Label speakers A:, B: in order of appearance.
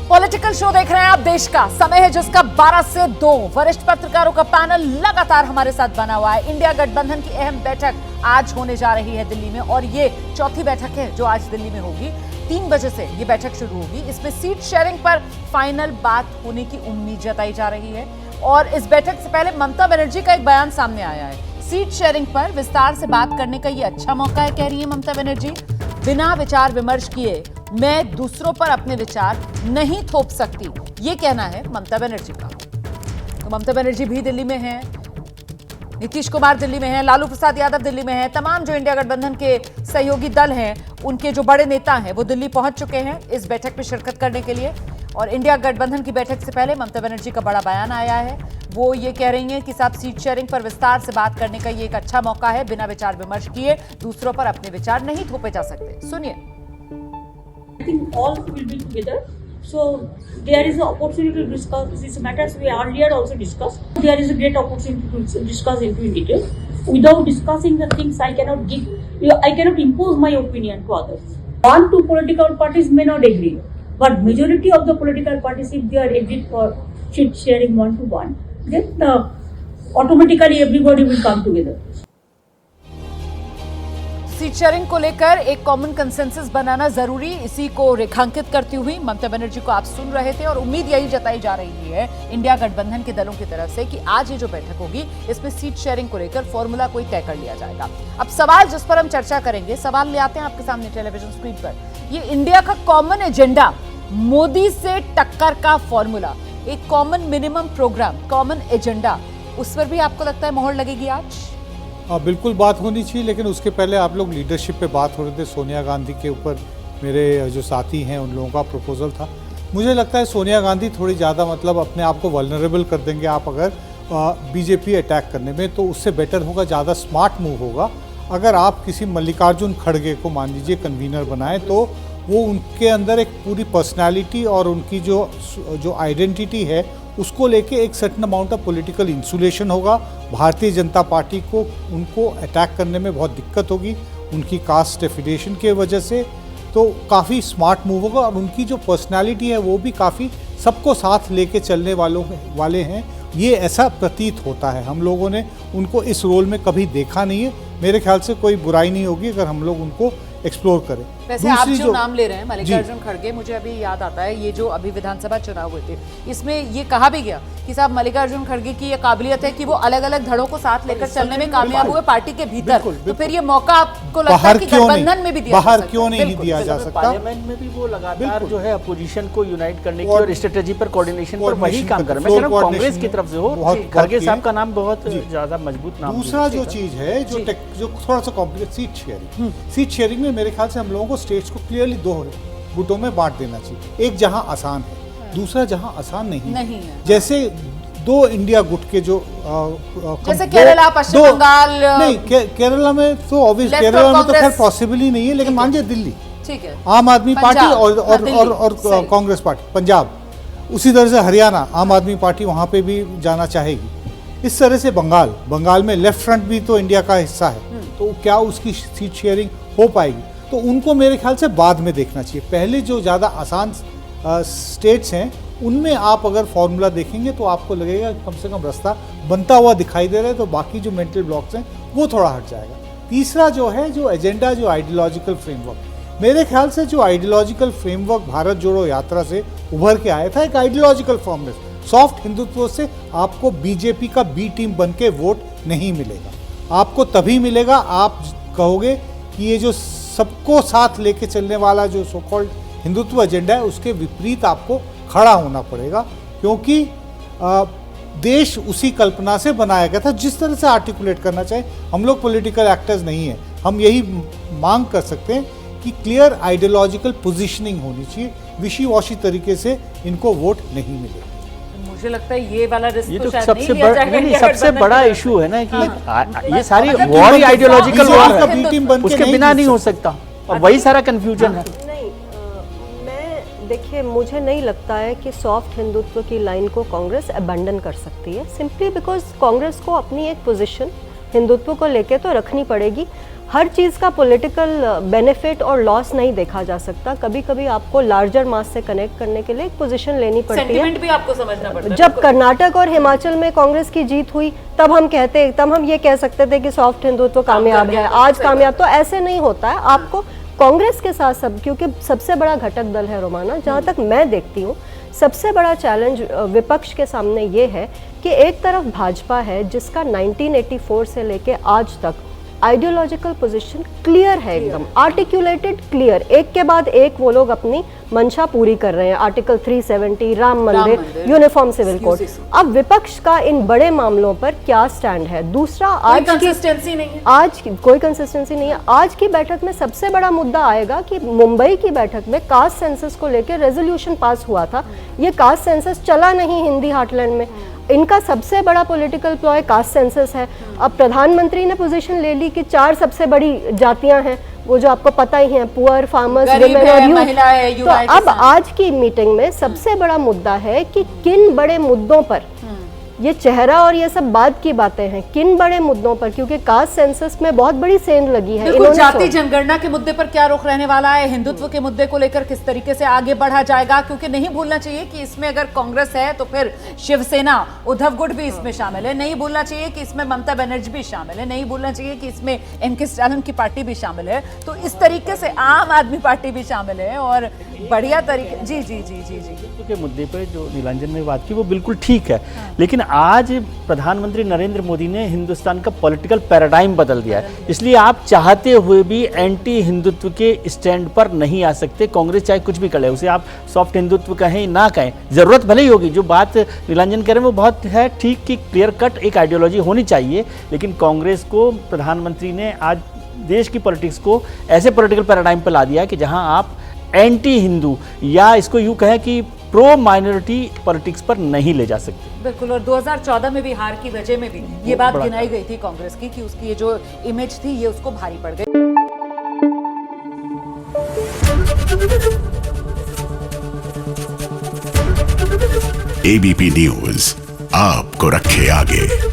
A: Political show देख रहे हैं आप देश का। समय है जिसका 12 से 2 वरिष्ठ पत्रकारों का पैनल लगातार हमारे साथ बना हुआ है। इंडिया गठबंधन की अहम बैठक आज होने जा रही है दिल्ली में और ये चौथी बैठक है जो आज दिल्ली में होगी। 3 बजे से ये बैठक शुरू होगी। इसमें सीट शेयरिंग पर फाइनल बात होने की उम्मीद जताई जा रही है और इस बैठक से पहले ममता बनर्जी का एक बयान सामने आया है। सीट शेयरिंग पर विस्तार से बात करने का ये अच्छा मौका है, कह रही है ममता बनर्जी। बिना विचार विमर्श किए मैं दूसरों पर अपने विचार नहीं थोप सकती, ये कहना है ममता बनर्जी का। तो ममता बनर्जी भी दिल्ली में हैं, नीतीश कुमार दिल्ली में हैं, लालू प्रसाद यादव दिल्ली में हैं, तमाम जो इंडिया गठबंधन के सहयोगी दल हैं उनके जो बड़े नेता हैं वो दिल्ली पहुंच चुके हैं इस बैठक में शिरकत करने के लिए। और इंडिया गठबंधन की बैठक से पहले ममता बनर्जी का बड़ा बयान आया है। वो ये कह रही हैं कि साहब सीट शेयरिंग पर विस्तार से बात करने का ये एक अच्छा मौका है। बिना विचार विमर्श किए दूसरों पर अपने विचार नहीं थोपे जा सकते। सुनिए।
B: I think all will be together. So there is an opportunity to discuss these matters we earlier also discussed. There is a great opportunity to discuss into detail. Without discussing the things, I cannot impose my opinion to others. 1-2 political parties may not agree, but majority of the political parties, if they are agreed for seat sharing 1-to-1, then automatically everybody will come together.
A: Seat sharing को लेकर एक common consensus बनाना जरूरी, इसी को रेखांकित करती हुई ममता बनर्जी को आप सुन रहे थे और उम्मीद यही जताई जा रही है इंडिया गठबंधन के दलों की तरफ से कि आज ये जो बैठक होगी इसमें सीट शेयरिंग को लेकर फॉर्मूला कोई तय कर लिया जाएगा। अब सवाल जिस पर हम चर्चा करेंगे, सवाल ले आते हैं आपके सामने टेलीविजन स्क्रीन पर। ये इंडिया का कॉमन एजेंडा, मोदी से टक्कर का फॉर्मूला, एक common minimum programme, common agenda, उस पर भी आपको लगता है मोहर लगेगी आज?
C: बिल्कुल बात होनी चाहिए, लेकिन उसके पहले आप लोग लीडरशिप पे बात हो रहे थे। सोनिया गांधी के ऊपर मेरे जो साथी हैं उन लोगों का प्रपोजल था। मुझे लगता है सोनिया गांधी थोड़ी ज़्यादा मतलब अपने आप को वल्नरेबल कर देंगे आप अगर बीजेपी अटैक करने में, तो उससे बेटर होगा, ज़्यादा स्मार्ट मूव होगा अगर आप किसी मल्लिकार्जुन खड़गे को मान लीजिए कन्वीनर बनाएं, तो वो उनके अंदर एक पूरी पर्सनैलिटी और उनकी जो आइडेंटिटी है उसको लेके एक certain amount of political insulation होगा। भारतीय जनता पार्टी को उनको अटैक करने में बहुत दिक्कत होगी उनकी कास्ट एफिलिएशन के वजह से, तो काफ़ी स्मार्ट मूव होगा। और उनकी जो पर्सनालिटी है वो भी काफ़ी सबको साथ लेके चलने वाले हैं, ये ऐसा प्रतीत होता है। हम लोगों ने उनको इस रोल में कभी देखा नहीं है। मेरे ख्याल से कोई बुराई नहीं होगी अगर हम लोग उनको एक्सप्लोर करें।
A: वैसे आप जो नाम ले रहे हैं मल्लिकार्जुन खड़गे, मुझे अभी याद आता है ये जो अभी विधानसभा चुनाव हुए थे इसमें ये कहा भी गया कि साहब मल्लिकार्जुन खड़गे की ये काबिलियत है कि वो अलग अलग धड़ों को साथ लेकर चलने में कामयाब हुए पार्टी के भीतर। तो फिर ये मौका आपको लगता है कि गठबंधन में भी दिया
C: बाहर क्यों नहीं दिया जा सकता?
D: पार्लियामेंट में भी वो लगातार जो है अपोजिशन को यूनाइट करने की और स्ट्रेटेजी पर कोऑर्डिनेशन पर वही काम कर रहे हैं। मैं कांग्रेस की तरफ से हो, खड़गे साहब का नाम बहुत ज्यादा मजबूत नाम।
C: दूसरा जो चीज है जो थोड़ा सा कॉम्प्लिकेट, सीट शेयरिंग में मेरे ख्याल से हम लोगों को स्टेट्स को क्लियरली 2 गुटों में बांट देना चाहिए। एक जहां आसान है, दूसरा जहां आसान नहीं है। जैसे 2 इंडिया गुट के जो
A: जैसे केरला, पश्चिम बंगाल,
C: नहीं केरला में तो ऑब्वियस, केरला में तो खैर पॉसिबल ही नहीं है, लेकिन मान लीजिए दिल्ली, ठीक है, आम आदमी पार्टी और कांग्रेस पार्टी, पंजाब, उसी तरह से हरियाणा आम आदमी पार्टी वहां पे भी जाना चाहेगी। इस तरह से बंगाल में लेफ्ट फ्रंट भी तो इंडिया का हिस्सा है, तो क्या उसकी सीट शेयरिंग हो पाएगी? तो उनको मेरे ख्याल से बाद में देखना चाहिए। पहले जो ज़्यादा आसान स्टेट्स हैं उनमें आप अगर फॉर्मूला देखेंगे तो आपको लगेगा कम से कम रास्ता बनता हुआ दिखाई दे रहा है, तो बाकी जो मेंटल ब्लॉक्स हैं वो थोड़ा हट जाएगा। तीसरा जो है जो एजेंडा, जो आइडियोलॉजिकल फ्रेमवर्क, मेरे ख्याल से जो आइडियोलॉजिकल फ्रेमवर्क भारत जोड़ो यात्रा से उभर के आया था, एक आइडियोलॉजिकल फॉर्मनेस, सॉफ्ट हिंदुत्व से आपको बीजेपी का बी टीम बन के वोट नहीं मिलेगा। आपको तभी मिलेगा आप कहोगे कि ये जो सबको साथ लेके चलने वाला जो सो कॉल्ड हिंदुत्व एजेंडा है उसके विपरीत आपको खड़ा होना पड़ेगा, क्योंकि देश उसी कल्पना से बनाया गया था जिस तरह से आर्टिकुलेट करना चाहिए। हम लोग पॉलिटिकल एक्टर्स नहीं हैं, हम यही मांग कर सकते हैं कि क्लियर आइडियोलॉजिकल पोजीशनिंग होनी चाहिए। विशी वॉशी तरीके से इनको वोट नहीं मिलेगा।
A: मुझे लगता है ये वाला रिस्क
D: तो सबसे बड़ा इशू है ना कि ये सारी वॉर आइडियोलॉजिकल वॉर है, उसके बिना नहीं हो सकता, और वही सारा कंफ्यूजन है।
E: नहीं, मैं देखिए, मुझे नहीं लगता है कि सॉफ्ट हिंदुत्व की लाइन को कांग्रेस अबैंडन कर सकती है, सिंपली बिकॉज कांग्रेस को अपनी एक पोजीशन हिंदुत्व को लेके तो रखनी पड़ेगी। हर चीज़ का पॉलिटिकल बेनिफिट और लॉस नहीं देखा जा सकता। कभी कभी आपको लार्जर मास से कनेक्ट करने के लिए एक पोजीशन लेनी पड़ती है।
A: सेंटिमेंट भी आपको समझना पड़ता है।
E: जब कर्नाटक और हिमाचल में कांग्रेस की जीत हुई तब हम ये कह सकते थे कि सॉफ्ट हिंदुत्व कामयाब है, आज कामयाब। तो ऐसे नहीं होता है। आपको कांग्रेस के साथ सब, क्योंकि सबसे बड़ा घटक दल है रोमाना, जहाँ तक मैं देखती हूँ सबसे बड़ा चैलेंज विपक्ष के सामने ये है कि एक तरफ भाजपा है जिसका 1984 से लेके आज तक आइडियोलॉजिकल पोजीशन क्लियर है, एकदम आर्टिकुलेटेड, क्लियर, एक के बाद एक वो लोग अपनी मंशा पूरी कर रहे हैं। आर्टिकल 370, राम मंदिर, यूनिफॉर्म सिविल कोड। अब विपक्ष का इन बड़े मामलों पर क्या स्टैंड है? दूसरा, आज की
A: कंसिस्टेंसी नहीं है,
E: आज की कोई कंसिस्टेंसी नहीं है। आज की बैठक में सबसे बड़ा मुद्दा आएगा कि मुंबई की बैठक में कास्ट सेंसस को लेकर रेजोल्यूशन पास हुआ था। ये कास्ट सेंसस चला नहीं हिंदी हार्टलैंड में। इनका सबसे बड़ा पॉलिटिकल प्लॉय कास्ट सेंसस है। अब प्रधानमंत्री ने पोजीशन ले ली कि 4 सबसे बड़ी जातियां हैं, वो जो आपको पता ही है, पुअर, फार्मर्स, विमेन और यूथ। तो अब आज की मीटिंग में सबसे बड़ा मुद्दा है कि किन बड़े मुद्दों पर, ये चेहरा और ये सब बाद की बातें हैं, किन बड़े मुद्दों पर, क्योंकि कास्ट सेंसस में बहुत बड़ी सेंध लगी है।
A: बिल्कुल, जाति जनगणना के मुद्दे पर क्या रुख रहने वाला है, हिंदुत्व के मुद्दे को लेकर किस तरीके से आगे बढ़ा जाएगा, क्योंकि नहीं भूलना चाहिए कि इसमें अगर कांग्रेस है तो फिर शिवसेना, उद्धव गुट भी इसमें शामिल है। नहीं भूलना चाहिए कि इसमें ममता बनर्जी भी शामिल है। नहीं भूलना चाहिए कि इसमें एमके स्टालिन की पार्टी भी शामिल है। तो इस तरीके से आम आदमी पार्टी भी शामिल है और बढ़िया तरीके। जी जी जी जी जी
D: के मुद्दे पर जो नीलांजन ने बात की वो बिल्कुल ठीक है, लेकिन आज प्रधानमंत्री नरेंद्र मोदी ने हिंदुस्तान का पॉलिटिकल पैराडाइम बदल दिया है। इसलिए आप चाहते हुए भी एंटी हिंदुत्व के स्टैंड पर नहीं आ सकते। कांग्रेस चाहे कुछ भी करे, उसे आप सॉफ्ट हिंदुत्व कहें ना कहें, जरूरत भले ही होगी। जो बात नीलांजन कह रहे हैं वो बहुत है ठीक कि क्लियर कट एक आइडियोलॉजी होनी चाहिए, लेकिन कांग्रेस को प्रधानमंत्री ने आज देश की पॉलिटिक्स को ऐसे पॉलिटिकल पैराडाइम पर ला दिया कि जहां आप एंटी हिंदू या इसको यूं कहें कि प्रो माइनॉरिटी पॉलिटिक्स पर नहीं ले जा सकते।
A: बिल्कुल, और 2014 में भी हार की वजह में भी ये बात गिनाई गई थी कांग्रेस की कि उसकी ये जो इमेज थी ये उसको भारी पड़ गई।
F: एबीपी न्यूज आपको रखे आगे।